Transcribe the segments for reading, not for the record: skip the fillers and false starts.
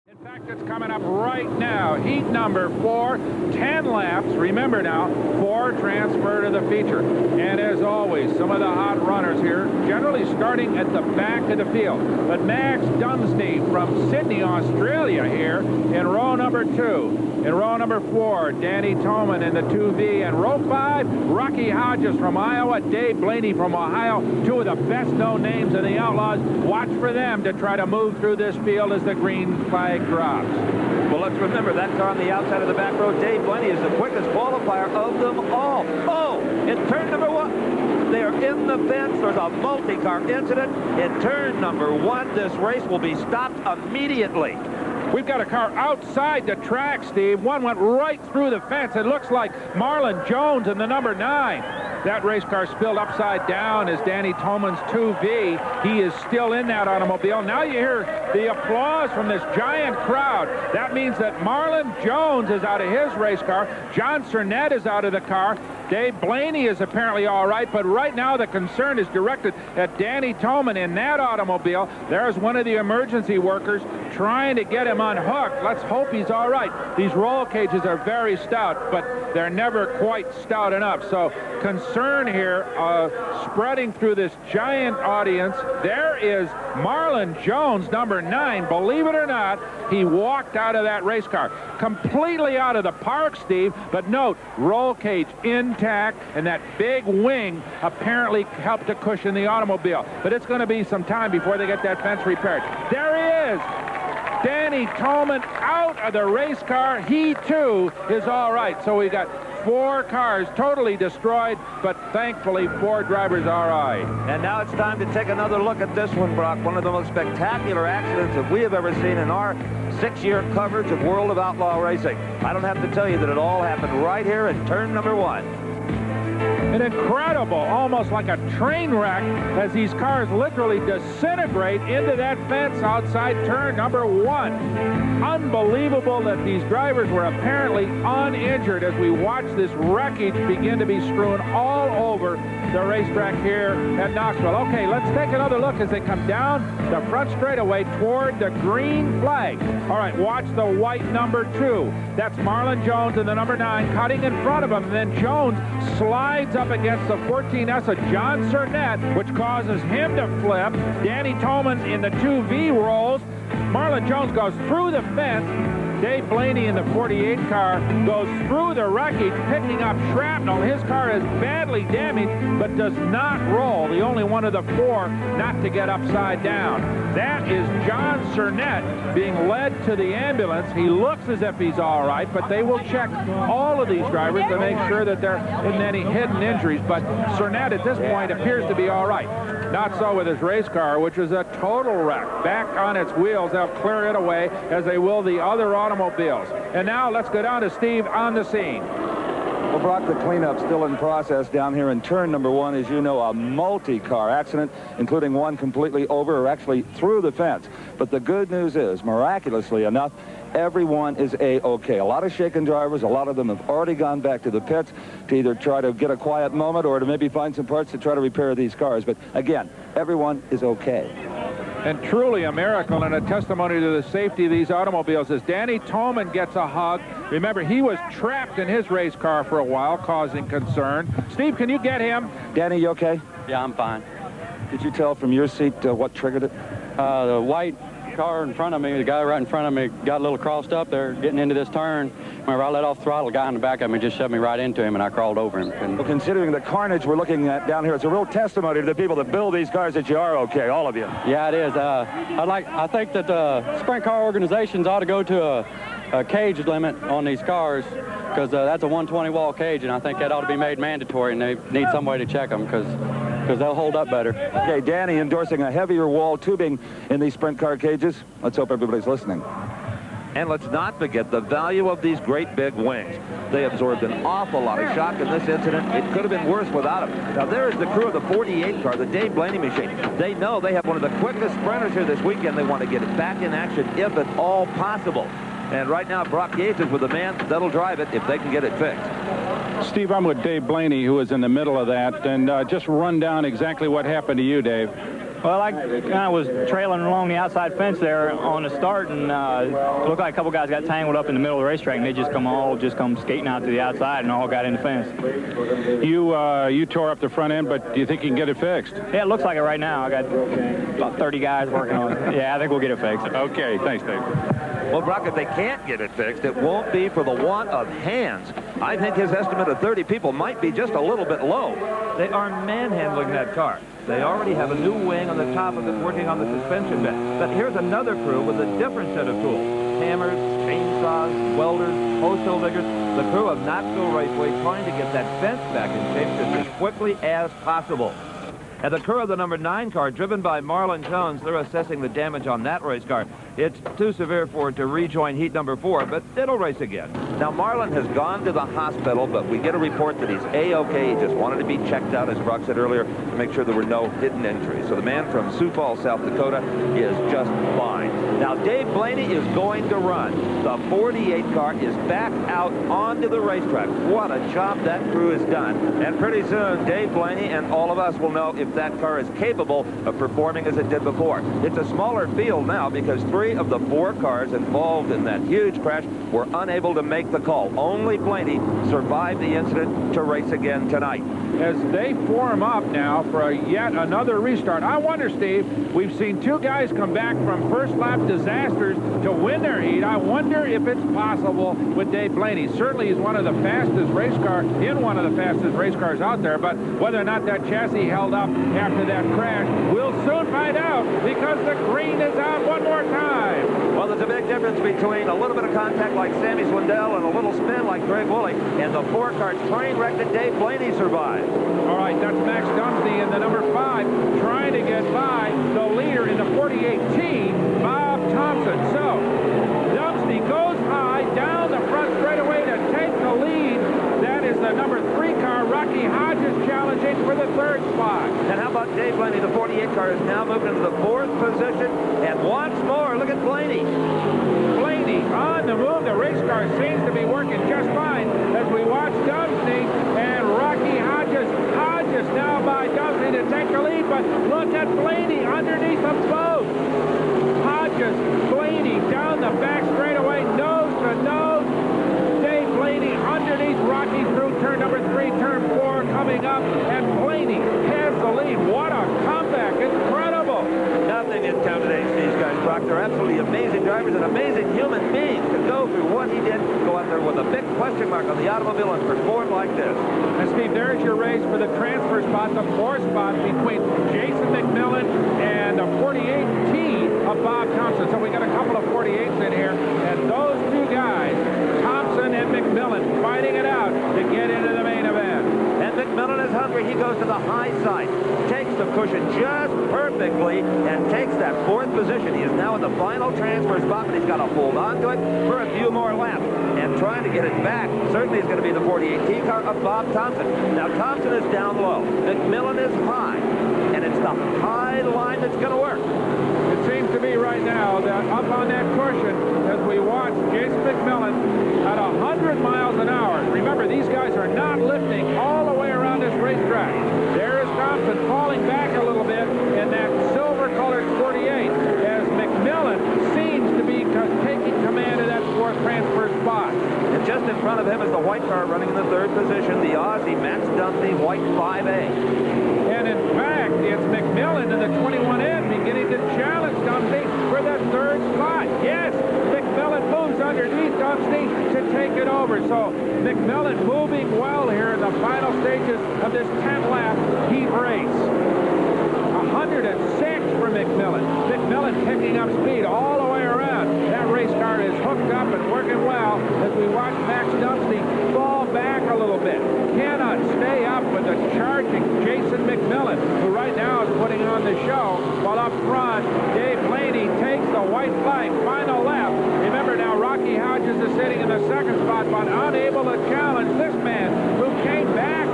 In fact, it's coming up right now. Heat number 4, 10 laps. Remember now, 4 transfer to the feature. And as always, some of the hot runners here, generally starting at the back of the field. But Max Dumesny from Sydney, Australia here in row number 2. In row number 4, Danny Toman in the 2V. And row 5, Rocky Hodges from Iowa, Dave Blaney from Ohio. 2 of the best-known names in the Outlaws. Watch for them to try to move through this field as the green flag drops. Well, let's remember that car on the outside of the back row, Dave Blaney, is the quickest qualifier of them all. Oh, in turn number 1, they are in the fence. There's a multi-car incident. In turn number 1, this race will be stopped immediately. We've got a car outside the track, Steve. One went right through the fence. It looks like Marlon Jones in the number 9. That race car spilled upside down as Danny Toman's 2V. He is still in that automobile. Now you hear the applause from this giant crowd. That means that Marlon Jones is out of his race car. John Cernette is out of the car. Dave Blaney is apparently all right, but right now the concern is directed at Danny Toman in that automobile. There's one of the emergency workers trying to get him unhooked. Let's hope he's all right. These roll cages are very stout, but they're never quite stout enough. So concern here spreading through this giant audience. There is Marlon Jones, number 9. Believe it or not, he walked out of that race car. Completely out of the park, Steve, but note, roll cage intact, and that big wing apparently helped to cushion the automobile. But it's going to be some time before they get that fence repaired. There he is. Danny Toman out of the race car. He, too, is all right. So we got 4 cars totally destroyed, but thankfully 4 drivers are all right. And now it's time to take another look at this one, Brock. One of the most spectacular accidents that we have ever seen in our 6-year coverage of World of Outlaw Racing. I don't have to tell you that it all happened right here in turn number 1. An incredible, almost like a train wreck, as these cars literally disintegrate into that fence outside turn number 1. Unbelievable that these drivers were apparently uninjured as we watch this wreckage begin to be strewn all over the racetrack here at Knoxville. Okay, let's take another look as they come down the front straightaway toward the green flag. All right, watch the white number 2. That's Marlon Jones in the number 9 cutting in front of him. And then Jones slides up against the 14S of John Cernette, which causes him to flip. Danny Toman in the 2V rolls. Marlon Jones goes through the fence. Dave Blaney in the 48 car goes through the wreckage, picking up shrapnel. His car is badly damaged, but does not roll. The only one of the 4 not to get upside down. That is John Cernette being led to the ambulance. He looks as if he's all right, but they will check all of these drivers to make sure that there isn't any hidden injuries. But Cernette at this point appears to be all right. Not so with his race car, which is a total wreck. Back on its wheels, they'll clear it away as they will the other automobiles. And now let's go down to Steve on the scene. Well, Brock, the cleanup's still in process down here in turn number 1. As you know, a multi-car accident, including one completely over or actually through the fence. But the good news is, miraculously enough, everyone is A-OK. A lot of shaken drivers, a lot of them have already gone back to the pits to either try to get a quiet moment or to maybe find some parts to try to repair these cars. But again, everyone is OK. And truly a miracle and a testimony to the safety of these automobiles as Danny Toman gets a hug. Remember, he was trapped in his race car for a while, causing concern. Steve, can you get him? Danny, you OK? Yeah, I'm fine. Did you tell from your seat what triggered it? The white car in front of me, the guy right in front of me, got a little crossed up there getting into this turn. Whenever I let off throttle, the guy in the back of me just shoved me right into him, and I crawled over him. Well, considering the carnage we're looking at down here, it's a real testimony to the people that build these cars that you are okay, all of you. Yeah, it is. I think that the sprint car organizations ought to go to a cage limit on these cars, because that's a 120 wall cage, and I think that ought to be made mandatory, and they need some way to check them, because they'll hold up better. Okay, Danny endorsing a heavier wall tubing in these sprint car cages. Let's hope everybody's listening. And let's not forget the value of these great big wings. They absorbed an awful lot of shock in this incident. It could have been worse without them. Now, there is the crew of the 48 car, the Dave Blaney machine. They know they have one of the quickest sprinters here this weekend. They want to get it back in action if at all possible. And right now, Brock Yates is with the man that'll drive it if they can get it fixed. Steve, I'm with Dave Blaney, who is in the middle of that. And just run down exactly what happened to you, Dave. Well, I kind of was trailing along the outside fence there on the start, and it looked like a couple guys got tangled up in the middle of the racetrack, and they just come skating out to the outside and all got in the fence. You tore up the front end, but do you think you can get it fixed? Yeah, it looks like it right now. I got about 30 guys working on it. Yeah, I think we'll get it fixed. Okay, thanks, Dave. Well, Brock, if they can't get it fixed, it won't be for the want of hands. I think his estimate of 30 people might be just a little bit low. They are manhandling that car. They already have a new wing on the top of it working on the suspension bed. But here's another crew with a different set of tools. Hammers, chainsaws, welders, hose diggers. The crew of Knoxville Raceway trying to get that fence back in shape just as quickly as possible. And the crew of the number 9 car, driven by Marlon Jones, they're assessing the damage on that race car. It's too severe for it to rejoin heat number 4, but it'll race again. Now, Marlon has gone to the hospital, but we get a report that he's A-OK. He just wanted to be checked out, as Brock said earlier, to make sure there were no hidden injuries. So the man from Sioux Falls, South Dakota, is just fine. Now, Dave Blaney is going to run. The 48 car is back out onto the racetrack. What a job that crew has done. And pretty soon, Dave Blaney and all of us will know if that car is capable of performing as it did before. It's a smaller field now because 3 of the 4 cars involved in that huge crash were unable to make the call. Only Blaney survived the incident to race again tonight. As they form up now for yet another restart. I wonder, Steve, we've seen 2 guys come back from first lap disasters to win their heat. I wonder if it's possible with Dave Blaney. Certainly he's one of the fastest race cars out there, but whether or not that chassis held up after that crash, we'll soon find out because the green is out one more time. Well, there's a big difference between a little bit of contact like Sammy Swindell and a little spin like Greg Woolley and the 4-car train wreck that Dave Blaney survived. All right, that's Max Dumesny in the number 5 trying to get by the leader in the 48T, Bob Thompson. So, Dumesny goes high down the front straightaway to take the lead. That is the number 3 car, Rocky Hodges, challenging for the 3rd spot. And how about Dave Blaney? The 48 car is now moved into the 4th position. And once more, look at Blaney. Blaney on the move. The race car seems to be working just fine as we watch Dumesny and Rocky Hodges. Hodges now by Dumesny to take the lead, but look at Blaney underneath them both. Hodges, Blaney down the back straightaway, nose to nose. Dave Blaney underneath Rocky through turn number 3, turn 4 coming up, and Blaney has the lead. What a comeback. Incredible. Nothing in town today, these guys, Brock. They're absolutely amazing drivers and amazing human beings to go through what he did, go out there with a big question mark on the automobile and perform like this. And Steve, there's your race for the transfer spot, the 4th spot between Jason McMillan and the 48T of Bob Thompson. So we got a couple of 48s in here, and those 2 guys, Thompson and McMillan, fighting it out to get into the main event. And McMillan is hungry. He goes to the high side, takes the cushion just perfectly, and takes that 4th position. He is now in the final transfer spot, but he's got to hold on to it for a few more laps. And trying to get it back certainly is going to be the 48T car of Bob Thompson. Now, Thompson is down low. McMillan is high, and it's the high line that's going to work. It seems to be right now that up on that cushion as we watch Jason McMillan at 100 miles an hour. Remember, these guys are not lifting all the way around this racetrack. There is Thompson falling back a little bit in that silver-colored 48 as McMillan seems to be taking command of that 4th transfer spot. And just in front of him is the white car running in the 3rd position, the Aussie Max Dumesny, white 5A. And in fact, it's McMillan in the 21N beginning to challenge Dumesny for that 3rd spot. Yes, McMillan moves underneath Dumesny to take it over. So McMillan moving well here in the final stages of this 10-lap heat race. 106 for McMillan. McMillan picking up speed all the way around. That race car is hooked up and working well as we watch Max Dumesny fall back a little bit. Cannot stay up with the charging Jason McMillan, who right now is putting on the show, while up front, Dave Blaney takes the white flag, final lap. Remember now, Rocky Hodges is sitting in the 2nd spot, but unable to challenge this man who came back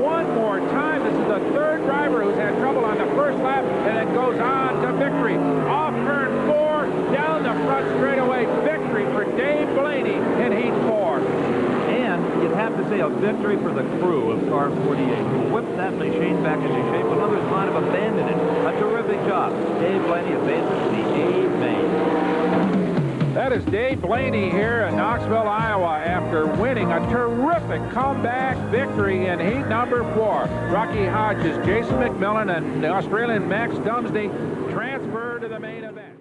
one more time. This is the 3rd driver who's had trouble on the 1st lap, and it goes on to victory. Off turn 4, down the front straightaway, victory for Dave Blaney in heat 4. And you'd have to say a victory for the crew of car 48, who whipped that machine back into shape when others might have abandoned it. A terrific job. Dave Blaney advances to the A main. That is Dave Blaney here in Knoxville, Iowa, after winning a terrific comeback victory in heat number 4. Rocky Hodges, Jason McMillan, and the Australian Max Dumesny transfer to the main event.